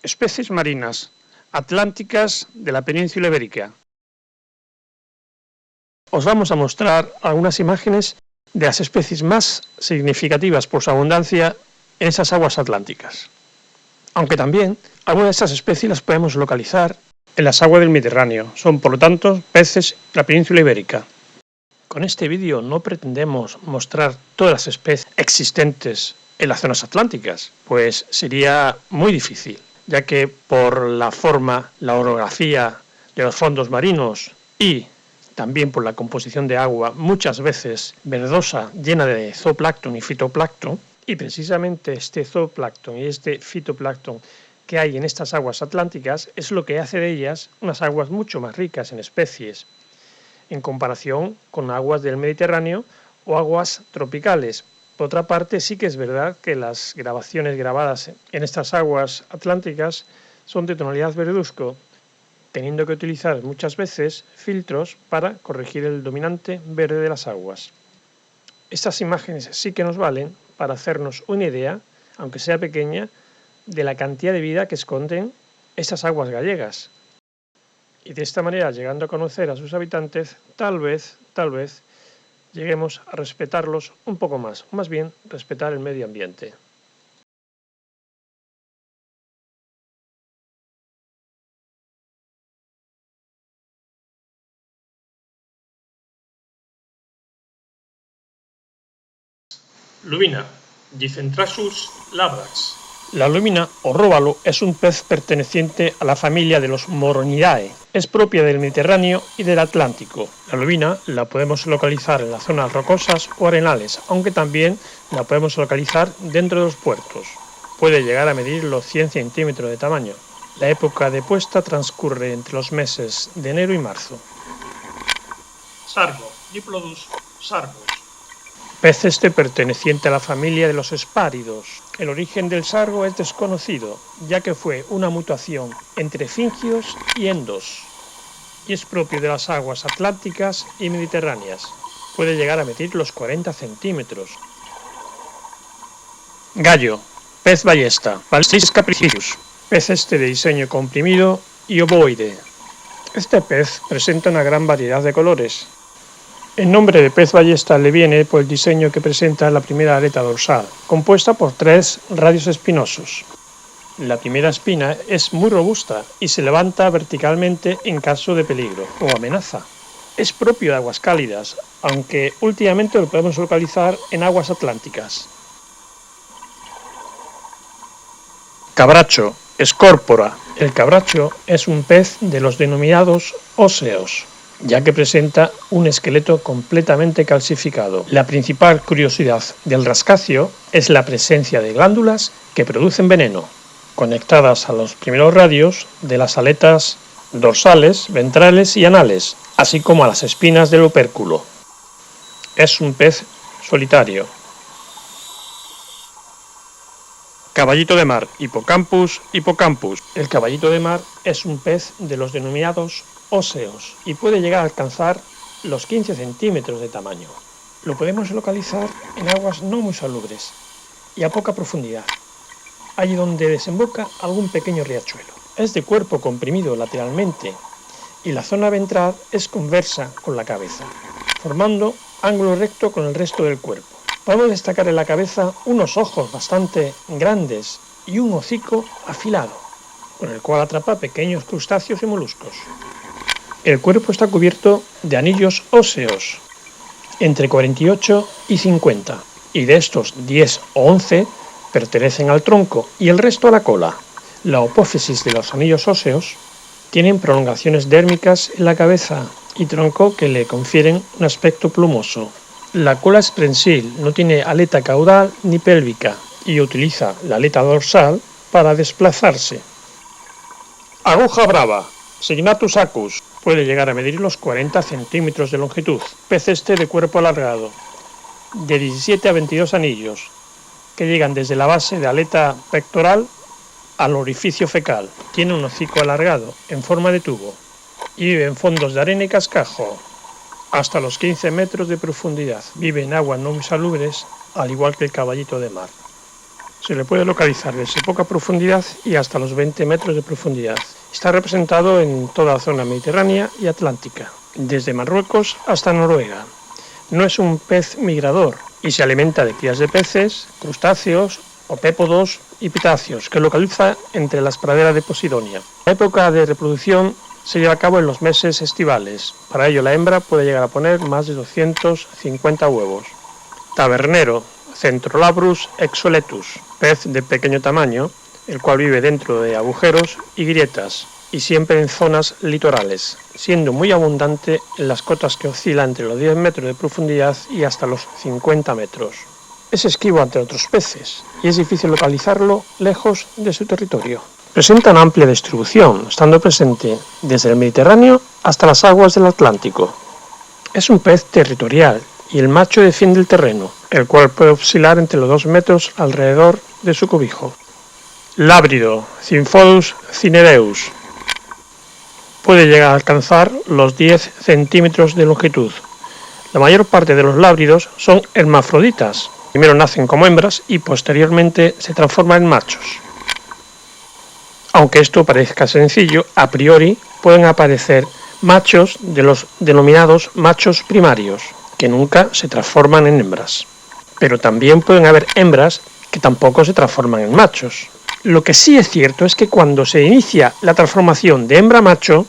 Especies marinas atlánticas de la península ibérica. Os vamos a mostrar algunas imágenes de las especies más significativas por su abundancia en esas aguas atlánticas. Aunque también algunas de estas especies las podemos localizar en las aguas del Mediterráneo. Son, por lo tanto, peces de la península ibérica. Con este vídeo no pretendemos mostrar todas las especies existentes en las zonas atlánticas, pues sería muy difícil, ya que por la forma, la orografía de los fondos marinos y también por la composición de agua, muchas veces verdosa, llena de zooplancton y fitoplancton, y precisamente este zooplancton y este fitoplancton que hay en estas aguas atlánticas es lo que hace de ellas unas aguas mucho más ricas en especies, en comparación con aguas del Mediterráneo o aguas tropicales. Por otra parte, sí que es verdad que las grabaciones grabadas en estas aguas atlánticas son de tonalidad verduzco, teniendo que utilizar muchas veces filtros para corregir el dominante verde de las aguas. Estas imágenes sí que nos valen para hacernos una idea, aunque sea pequeña, de la cantidad de vida que esconden estas aguas gallegas. Y de esta manera, llegando a conocer a sus habitantes, tal vez, lleguemos a respetarlos un poco más bien respetar el medio ambiente. Lubina, Dicentrasus labrax. La lubina o róbalo es un pez perteneciente a la familia de los Moronidae. Es propia del Mediterráneo y del Atlántico. La lubina la podemos localizar en las zonas rocosas o arenales, aunque también la podemos localizar dentro de los puertos. Puede llegar a medir los 100 centímetros de tamaño. La época de puesta transcurre entre los meses de enero y marzo. Sargo, Diplodus sargus. Pez este perteneciente a la familia de los espáridos. El origen del sargo es desconocido, ya que fue una mutación entre fingios y endos, y es propio de las aguas atlánticas y mediterráneas. Puede llegar a medir los 40 centímetros. Gallo, pez ballesta, Ballestis capricius. Pez este de diseño comprimido y ovoide. Este pez presenta una gran variedad de colores. El nombre de pez ballesta le viene por el diseño que presenta la primera aleta dorsal, compuesta por 3 radios espinosos. La primera espina es muy robusta y se levanta verticalmente en caso de peligro o amenaza. Es propio de aguas cálidas, aunque últimamente lo podemos localizar en aguas atlánticas. Cabracho, Escórpora. El cabracho es un pez de los denominados óseos, ya que presenta un esqueleto completamente calcificado. La principal curiosidad del rascacio es la presencia de glándulas que producen veneno, conectadas a los primeros radios de las aletas dorsales, ventrales y anales, así como a las espinas del opérculo. Es un pez solitario. Caballito de mar, Hippocampus hippocampus. El caballito de mar es un pez de los denominados óseos y puede llegar a alcanzar los 15 centímetros de tamaño. Lo podemos localizar en aguas no muy salubres y a poca profundidad, allí donde desemboca algún pequeño riachuelo. Es de cuerpo comprimido lateralmente y la zona ventral es conversa con la cabeza, formando ángulo recto con el resto del cuerpo. Podemos destacar en la cabeza unos ojos bastante grandes y un hocico afilado, con el cual atrapa pequeños crustáceos y moluscos. El cuerpo está cubierto de anillos óseos, entre 48 y 50, y de estos 10 o 11 pertenecen al tronco y el resto a la cola. La apófisis de los anillos óseos tienen prolongaciones dérmicas en la cabeza y tronco que le confieren un aspecto plumoso. La cola es prensil, no tiene aleta caudal ni pélvica y utiliza la aleta dorsal para desplazarse. Aguja brava, Signatus acus. Puede llegar a medir los 40 centímetros de longitud. Pez este de cuerpo alargado, de 17 a 22 anillos, que llegan desde la base de aleta pectoral al orificio fecal. Tiene un hocico alargado, en forma de tubo, y vive en fondos de arena y cascajo, hasta los 15 metros de profundidad. Vive en aguas no muy salubres, al igual que el caballito de mar. Se le puede localizar desde poca profundidad y hasta los 20 metros de profundidad. Está representado en toda la zona mediterránea y atlántica, desde Marruecos hasta Noruega. No es un pez migrador y se alimenta de crías de peces, crustáceos, opépodos y pitáceos, que localiza entre las praderas de Posidonia. La época de reproducción se lleva a cabo en los meses estivales. Para ello la hembra puede llegar a poner más de 250 huevos. Tabernero, Centrolabrus exoletus, pez de pequeño tamaño, el cual vive dentro de agujeros y grietas, y siempre en zonas litorales, siendo muy abundante en las cotas que oscilan entre los 10 metros de profundidad y hasta los 50 metros. Es esquivo ante otros peces y es difícil localizarlo lejos de su territorio. Presenta una amplia distribución, estando presente desde el Mediterráneo hasta las aguas del Atlántico. Es un pez territorial y el macho defiende el terreno, el cual puede oscilar entre los 2 metros alrededor de su cobijo. Lábrido, Symphodus cinereus. Puede llegar a alcanzar los 10 centímetros de longitud. La mayor parte de los lábridos son hermafroditas. Primero nacen como hembras y posteriormente se transforman en machos. Aunque esto parezca sencillo, a priori pueden aparecer machos de los denominados machos primarios, que nunca se transforman en hembras. Pero también pueden haber hembras que tampoco se transforman en machos. Lo que sí es cierto es que cuando se inicia la transformación de hembra a macho,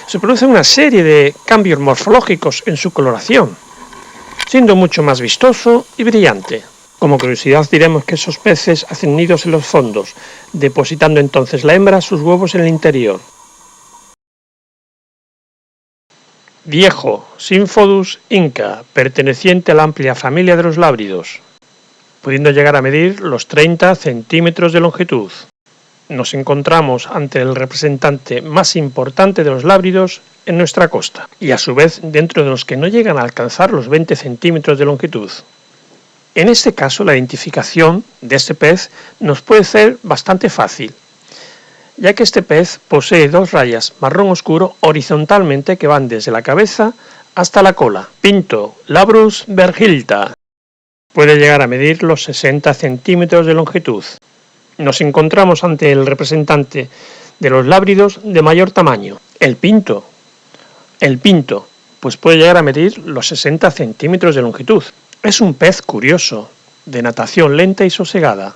se produce una serie de cambios morfológicos en su coloración, siendo mucho más vistoso y brillante. Como curiosidad diremos que esos peces hacen nidos en los fondos, depositando entonces la hembra sus huevos en el interior. Viejo, Symphodus inca, perteneciente a la amplia familia de los lábridos, pudiendo llegar a medir los 30 centímetros de longitud. Nos encontramos ante el representante más importante de los lábridos en nuestra costa, y a su vez dentro de los que no llegan a alcanzar los 20 centímetros de longitud. En este caso, la identificación de este pez nos puede ser bastante fácil, ya que este pez posee 2 rayas marrón oscuro horizontalmente que van desde la cabeza hasta la cola. Pinto, Labrus berghilta. Puede llegar a medir los 60 centímetros de longitud. Nos encontramos ante el representante de los lábridos de mayor tamaño, el pinto. El pinto, pues puede llegar a medir los 60 centímetros de longitud. Es un pez curioso, de natación lenta y sosegada,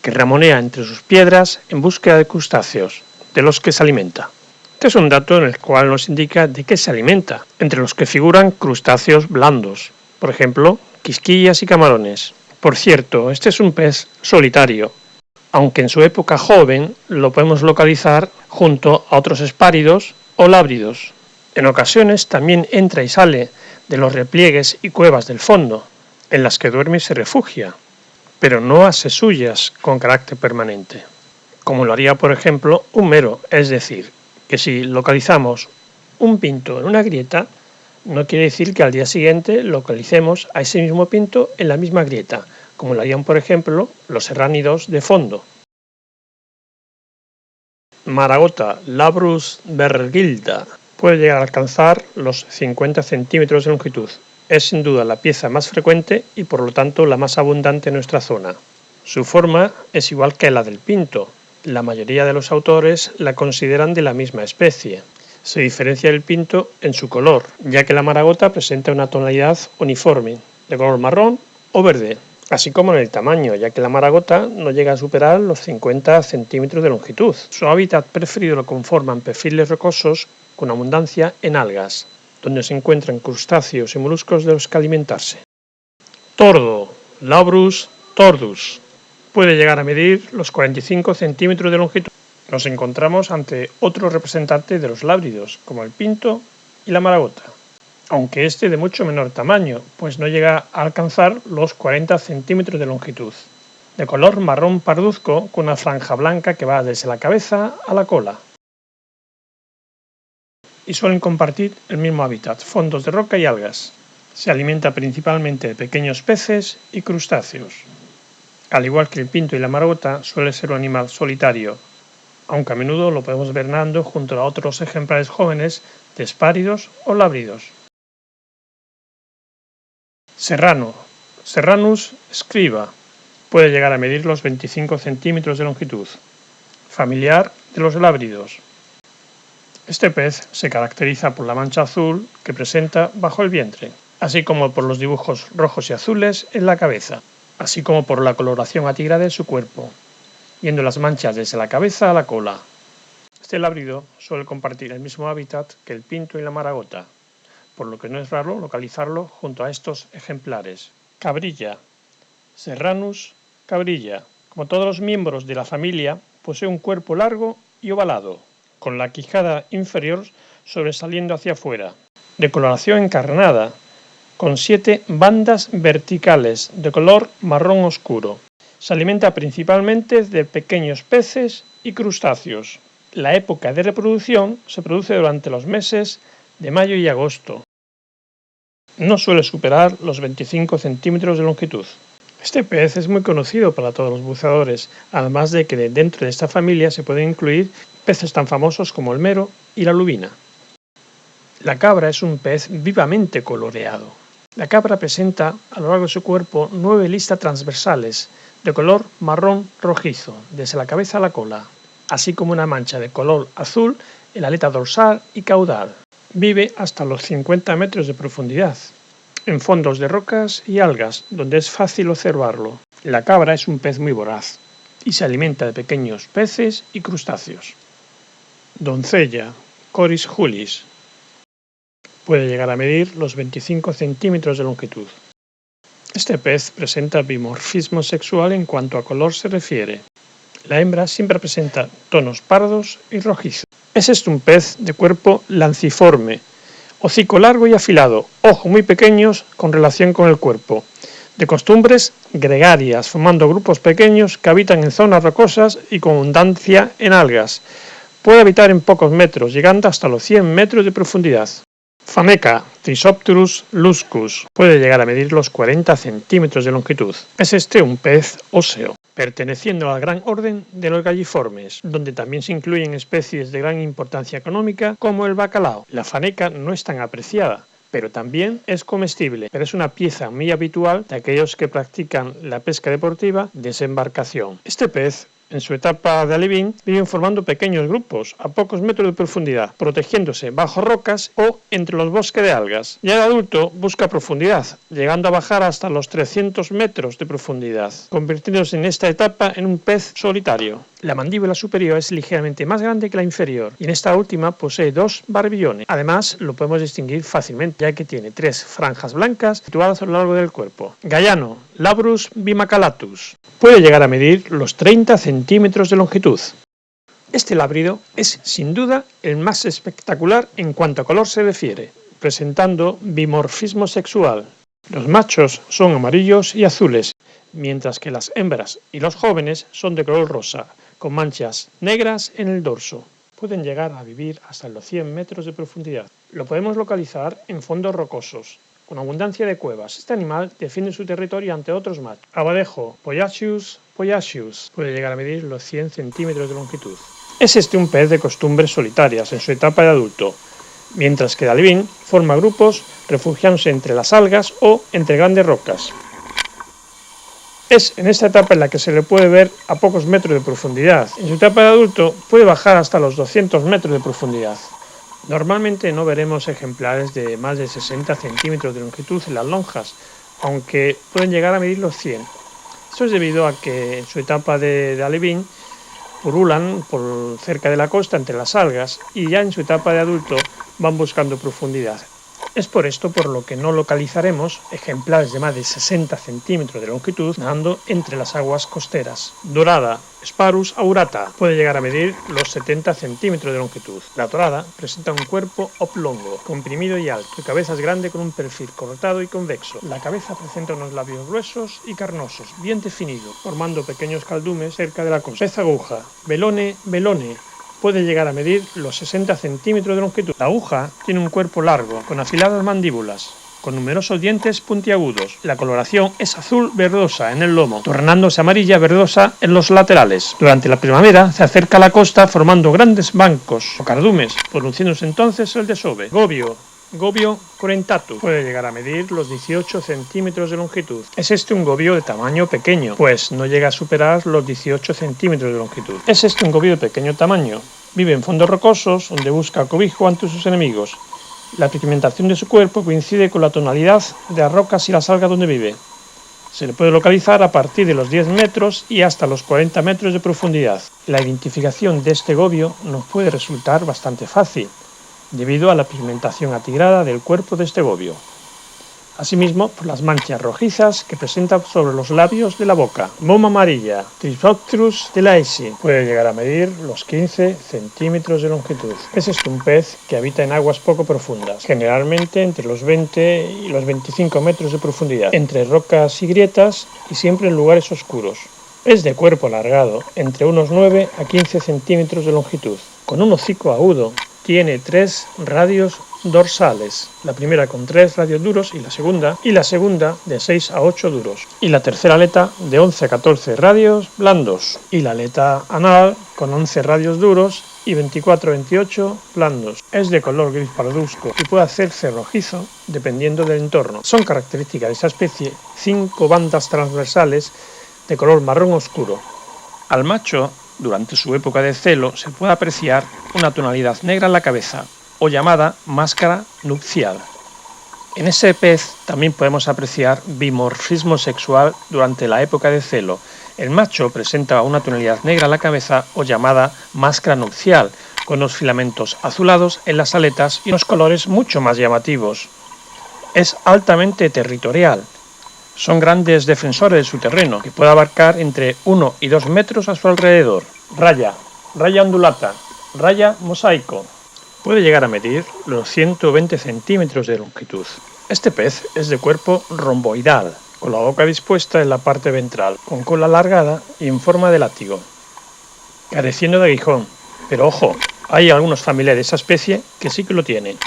que ramonea entre sus piedras en búsqueda de crustáceos, de los que se alimenta. Este es un dato en el cual nos indica de qué se alimenta, entre los que figuran crustáceos blandos, por ejemplo, quisquillas y camarones. Por cierto, este es un pez solitario, aunque en su época joven lo podemos localizar junto a otros espáridos o lábridos. En ocasiones también entra y sale de los repliegues y cuevas del fondo, en las que duerme y se refugia, pero no hace suyas con carácter permanente, como lo haría por ejemplo un mero, es decir, que si localizamos un pinto en una grieta, no quiere decir que al día siguiente localicemos a ese mismo pinto en la misma grieta, como lo harían por ejemplo los serránidos de fondo. Maragota, Labrus berghilta, puede llegar a alcanzar los 50 centímetros de longitud. Es sin duda la pieza más frecuente y por lo tanto la más abundante en nuestra zona. Su forma es igual que la del pinto. La mayoría de los autores la consideran de la misma especie. Se diferencia del pinto en su color, ya que la maragota presenta una tonalidad uniforme, de color marrón o verde, así como en el tamaño, ya que la maragota no llega a superar los 50 centímetros de longitud. Su hábitat preferido lo conforman perfiles rocosos con abundancia en algas, donde se encuentran crustáceos y moluscos de los que alimentarse. Tordo, Labrus tordus, puede llegar a medir los 45 centímetros de longitud. Nos encontramos ante otro representante de los lábridos, como el pinto y la maragota, aunque este de mucho menor tamaño, pues no llega a alcanzar los 40 centímetros de longitud. De color marrón parduzco con una franja blanca que va desde la cabeza a la cola. Y suelen compartir el mismo hábitat, fondos de roca y algas. Se alimenta principalmente de pequeños peces y crustáceos. Al igual que el pinto y la maragota, suele ser un animal solitario, aunque a menudo lo podemos ver nadando junto a otros ejemplares jóvenes de espáridos o lábridos. Serrano, Serranus scriba, Puede llegar a medir los 25 centímetros de longitud. Familiar de los lábridos. Este pez se caracteriza por la mancha azul que presenta bajo el vientre, así como por los dibujos rojos y azules en la cabeza, así como por la coloración atigrada de su cuerpo, yendo las manchas desde la cabeza a la cola. Este lábrido suele compartir el mismo hábitat que el pinto y la maragota, por lo que no es raro localizarlo junto a estos ejemplares. Cabrilla. Serranus cabrilla. Como todos los miembros de la familia, posee un cuerpo largo y ovalado, con la quijada inferior sobresaliendo hacia afuera, de coloración encarnada, con 7 bandas verticales de color marrón oscuro. Se alimenta principalmente de pequeños peces y crustáceos. La época de reproducción se produce durante los meses de mayo y agosto. No suele superar los 25 centímetros de longitud. Este pez es muy conocido para todos los buceadores, además de que dentro de esta familia se pueden incluir peces tan famosos como el mero y la lubina. La cabra es un pez vivamente coloreado. La cabra presenta a lo largo de su cuerpo 9 listas transversales de color marrón rojizo, desde la cabeza a la cola, así como una mancha de color azul en la aleta dorsal y caudal. Vive hasta los 50 metros de profundidad, en fondos de rocas y algas, donde es fácil observarlo. La cabra es un pez muy voraz y se alimenta de pequeños peces y crustáceos. Doncella, Coris julis. Puede llegar a medir los 25 centímetros de longitud. Este pez presenta dimorfismo sexual en cuanto a color se refiere. La hembra siempre presenta tonos pardos y rojizos. Es un pez de cuerpo lanciforme, hocico largo y afilado, ojos muy pequeños con relación con el cuerpo. De costumbres gregarias, formando grupos pequeños que habitan en zonas rocosas y con abundancia en algas. Puede habitar en pocos metros, llegando hasta los 100 metros de profundidad. Fameca, Trisopterus luscus, puede llegar a medir los 40 centímetros de longitud. Es un pez óseo, perteneciendo al gran orden de los galliformes, donde también se incluyen especies de gran importancia económica como el bacalao. La faneca no es tan apreciada, pero también es comestible, pero es una pieza muy habitual de aquellos que practican la pesca deportiva de desembarcación. Este pez, en su etapa de alevín, viven formando pequeños grupos a pocos metros de profundidad, protegiéndose bajo rocas o entre los bosques de algas. Ya el adulto busca profundidad, llegando a bajar hasta los 300 metros de profundidad, convirtiéndose en esta etapa en un pez solitario. La mandíbula superior es ligeramente más grande que la inferior y en esta última posee 2 barbillones. Además, lo podemos distinguir fácilmente ya que tiene 3 franjas blancas situadas a lo largo del cuerpo. Gallano, Labrus bimacalatus. Puede llegar a medir los 30 centímetros de longitud. Este lábrido es sin duda el más espectacular en cuanto a color se refiere, presentando dimorfismo sexual. Los machos son amarillos y azules, mientras que las hembras y los jóvenes son de color rosa, con manchas negras en el dorso. Pueden llegar a vivir hasta los 100 metros de profundidad. Lo podemos localizar en fondos rocosos, con abundancia de cuevas. Este animal defiende su territorio ante otros machos. Abadejo, Pollachius pollachius, puede llegar a medir los 100 centímetros de longitud. Es un pez de costumbres solitarias en su etapa de adulto, mientras que de alevín forma grupos refugiándose entre las algas o entre grandes rocas. Es en esta etapa en la que se le puede ver a pocos metros de profundidad. En su etapa de adulto puede bajar hasta los 200 metros de profundidad. Normalmente no veremos ejemplares de más de 60 centímetros de longitud en las lonjas, aunque pueden llegar a medir los 100. Esto es debido a que en su etapa de alevín purulan por cerca de la costa entre las algas y ya en su etapa de adulto van buscando profundidad. Es por esto por lo que no localizaremos ejemplares de más de 60 centímetros de longitud nadando entre las aguas costeras. Dorada, Sparus aurata, puede llegar a medir los 70 centímetros de longitud. La dorada presenta un cuerpo oblongo, comprimido y alto. Su cabeza es grande con un perfil cortado y convexo. La cabeza presenta unos labios gruesos y carnosos, bien definidos, formando pequeños caldumes cerca de la costa. Pez aguja, Belone, puede llegar a medir los 60 centímetros de longitud. La aguja tiene un cuerpo largo, con afiladas mandíbulas, con numerosos dientes puntiagudos. La coloración es azul verdosa en el lomo, tornándose amarilla verdosa en los laterales. Durante la primavera se acerca a la costa formando grandes bancos o cardumes, produciéndose entonces el desove. Gobio, Gobio corentatus. Puede llegar a medir los 18 centímetros de longitud. Es este un gobio de tamaño pequeño, pues no llega a superar los 18 centímetros de longitud. Es este un gobio de pequeño tamaño. Vive en fondos rocosos, donde busca cobijo ante sus enemigos. La pigmentación de su cuerpo coincide con la tonalidad de las rocas y las algas donde vive. Se le puede localizar a partir de los 10 metros y hasta los 40 metros de profundidad. La identificación de este gobio nos puede resultar bastante fácil, debido a la pigmentación atigrada del cuerpo de este gobio. Asimismo, por las manchas rojizas que presenta sobre los labios de la boca. Moma amarilla, Trichopterus delaisi, puede llegar a medir los 15 centímetros de longitud. Es este un pez que habita en aguas poco profundas, generalmente entre los 20 y los 25 metros de profundidad, entre rocas y grietas y siempre en lugares oscuros. Es de cuerpo alargado, entre unos 9 a 15 centímetros de longitud, con un hocico agudo. Tiene 3 radios dorsales, la primera con 3 radios duros y la segunda de 6 a 8 duros, y la tercera aleta de 11 a 14 radios blandos, y la aleta anal con 11 radios duros y 24 a 28 blandos. Es de color gris parduzco y puede hacerse rojizo dependiendo del entorno. Son características de esa especie 5 bandas transversales de color marrón oscuro. Al macho, durante su época de celo, se puede apreciar una tonalidad negra en la cabeza, o llamada máscara nupcial. En ese pez también podemos apreciar dimorfismo sexual durante la época de celo. El macho presenta una tonalidad negra en la cabeza, o llamada máscara nupcial, con los filamentos azulados en las aletas y unos colores mucho más llamativos. Es altamente territorial. Son grandes defensores de su terreno, que puede abarcar entre 1 y 2 metros a su alrededor. Raya ondulata, raya mosaico. Puede llegar a medir los 120 centímetros de longitud. Este pez es de cuerpo romboidal, con la boca dispuesta en la parte ventral, con cola alargada y en forma de látigo, careciendo de aguijón. Pero ojo, hay algunos familiares de esa especie que sí que lo tienen.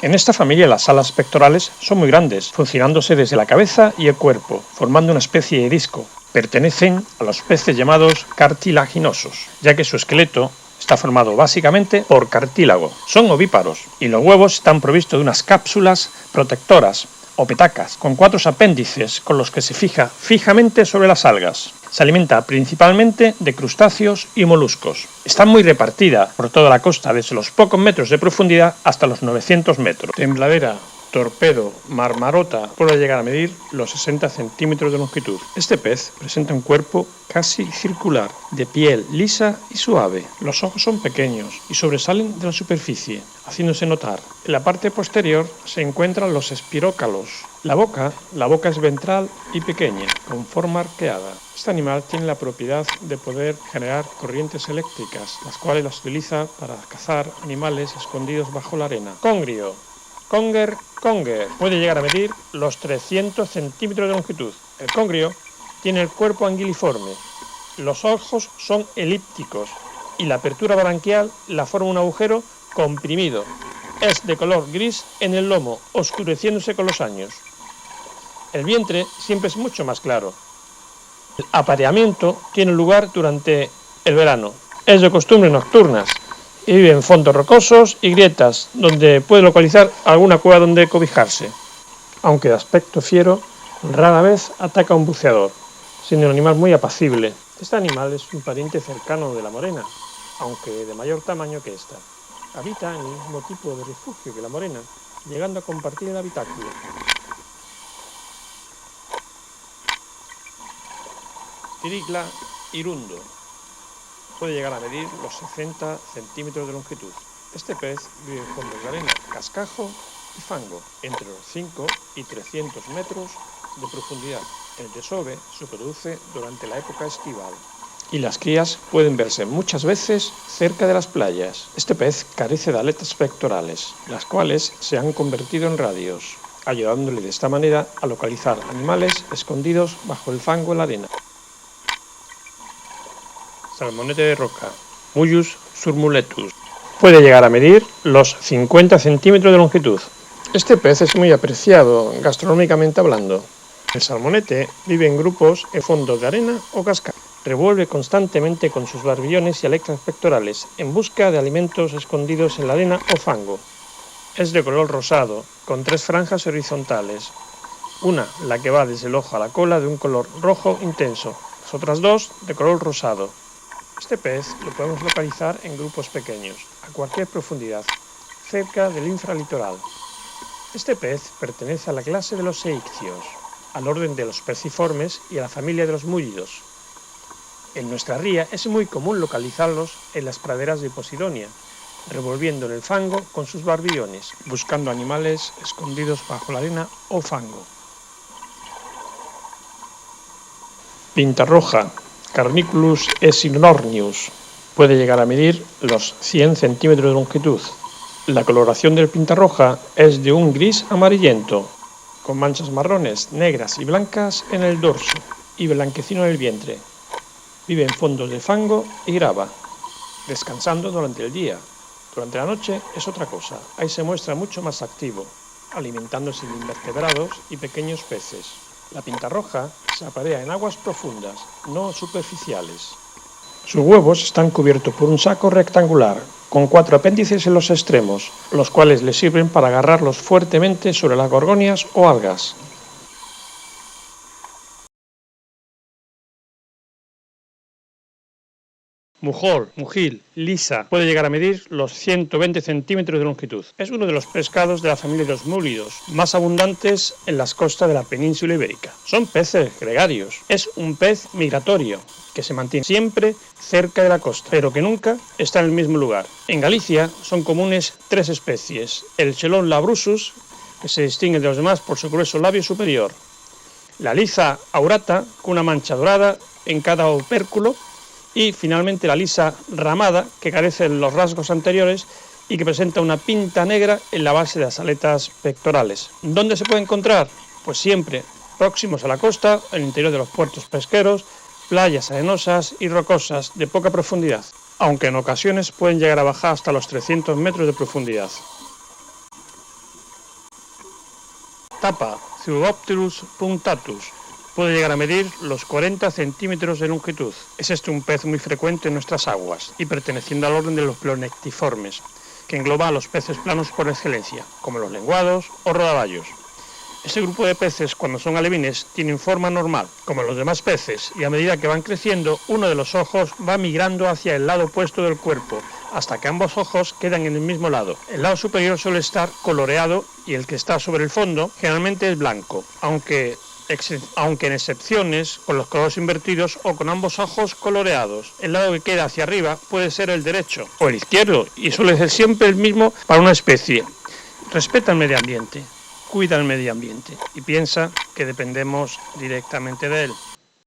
En esta familia las alas pectorales son muy grandes, funcionándose desde la cabeza y el cuerpo, formando una especie de disco. Pertenecen a los peces llamados cartilaginosos, ya que su esqueleto está formado básicamente por cartílago. Son ovíparos y los huevos están provistos de unas cápsulas protectoras o petacas, con 4 apéndices con los que se fija fijamente sobre las algas. Se alimenta principalmente de crustáceos y moluscos. Está muy repartida por toda la costa, desde los pocos metros de profundidad hasta los 900 metros. Tembladera, torpedo, marmarota, puede llegar a medir los 60 centímetros de longitud. Este pez presenta un cuerpo casi circular, de piel lisa y suave. Los ojos son pequeños y sobresalen de la superficie, haciéndose notar. En la parte posterior se encuentran los espirócalos. La boca es ventral y pequeña, con forma arqueada. Este animal tiene la propiedad de poder generar corrientes eléctricas, las cuales las utiliza para cazar animales escondidos bajo la arena. Congrio, conger, puede llegar a medir los 300 centímetros de longitud. El congrio tiene el cuerpo anguiliforme, los ojos son elípticos y la apertura branquial la forma un agujero comprimido. Es de color gris en el lomo, oscureciéndose con los años. El vientre siempre es mucho más claro. El apareamiento tiene lugar durante el verano. Es de costumbres nocturnas y vive en fondos rocosos y grietas, donde puede localizar alguna cueva donde cobijarse. Aunque de aspecto fiero, rara vez ataca a un buceador, siendo un animal muy apacible. Este animal es un pariente cercano de la morena, aunque de mayor tamaño que esta. Habita en el mismo tipo de refugio que la morena, llegando a compartir el habitáculo. Tiricla hirundo. Puede llegar a medir los 60 centímetros de longitud. Este pez vive en fondos de arena, cascajo y fango, entre los 5 y 300 metros de profundidad. El desove se produce durante la época estival y las crías pueden verse muchas veces cerca de las playas. Este pez carece de aletas pectorales, las cuales se han convertido en radios, ayudándole de esta manera a localizar animales escondidos bajo el fango en la arena. Salmonete de roca, Mullus surmuletus. Puede llegar a medir los 50 centímetros de longitud. Este pez es muy apreciado gastronómicamente hablando. El salmonete vive en grupos en fondos de arena o cascada. Revuelve constantemente con sus barbillones y aletas pectorales en busca de alimentos escondidos en la arena o fango. es de color rosado, con 3 franjas horizontales. Una, la que va desde el ojo a la cola, de un color rojo intenso, las otras 2 de color rosado. Este pez lo podemos localizar en grupos pequeños, a cualquier profundidad, cerca del infralitoral. Este pez pertenece a la clase de los seictios, al orden de los peciformes y a la familia de los múlidos. En nuestra ría es muy común localizarlos en las praderas de Posidonia, revolviendo en el fango con sus barbillones, buscando animales escondidos bajo la arena o fango. Pintarroja, Carniculus esinornius, puede llegar a medir los 100 centímetros de longitud. La coloración del pintarroja es de un gris amarillento, con manchas marrones, negras y blancas en el dorso y blanquecino en el vientre. Vive en fondos de fango y grava, descansando durante el día. Durante la noche es otra cosa, ahí se muestra mucho más activo, alimentándose de invertebrados y pequeños peces. La pintarroja se aparea en aguas profundas, no superficiales. Sus huevos están cubiertos por un saco rectangular, con 4 apéndices en los extremos, los cuales le sirven para agarrarlos fuertemente sobre las gorgonias o algas. Mujil, lisa, puede llegar a medir los 120 centímetros de longitud. Es uno de los pescados de la familia de los múlidos, más abundantes en las costas de la península ibérica. Son peces gregarios. Es un pez migratorio, que se mantiene siempre cerca de la costa, pero que nunca está en el mismo lugar. En Galicia son comunes 3 especies: el chelón labrusus, que se distingue de los demás por su grueso labio superior; la lisa aurata, con una mancha dorada en cada opérculo; y finalmente la lisa ramada, que carece de los rasgos anteriores y que presenta una pinta negra en la base de las aletas pectorales. ¿Dónde se puede encontrar? Pues siempre próximos a la costa, en el interior de los puertos pesqueros, playas arenosas y rocosas de poca profundidad, aunque en ocasiones pueden llegar a bajar hasta los 300 metros de profundidad. Tapa, Zygopterus punctatus, puede llegar a medir los 40 centímetros de longitud. Es este un pez muy frecuente en nuestras aguas y perteneciendo al orden de los plonectiformes, que engloba a los peces planos por excelencia, como los lenguados o rodaballos. Este grupo de peces, cuando son alevines, tienen forma normal, como los demás peces, y a medida que van creciendo, uno de los ojos va migrando hacia el lado opuesto del cuerpo, hasta que ambos ojos quedan en el mismo lado. El lado superior suele estar coloreado y el que está sobre el fondo generalmente es blanco, aunque en excepciones con los colores invertidos o con ambos ojos coloreados. El lado que queda hacia arriba puede ser el derecho o el izquierdo y suele ser siempre el mismo para una especie. Respeta el medio ambiente, cuida el medio ambiente y piensa que dependemos directamente de él.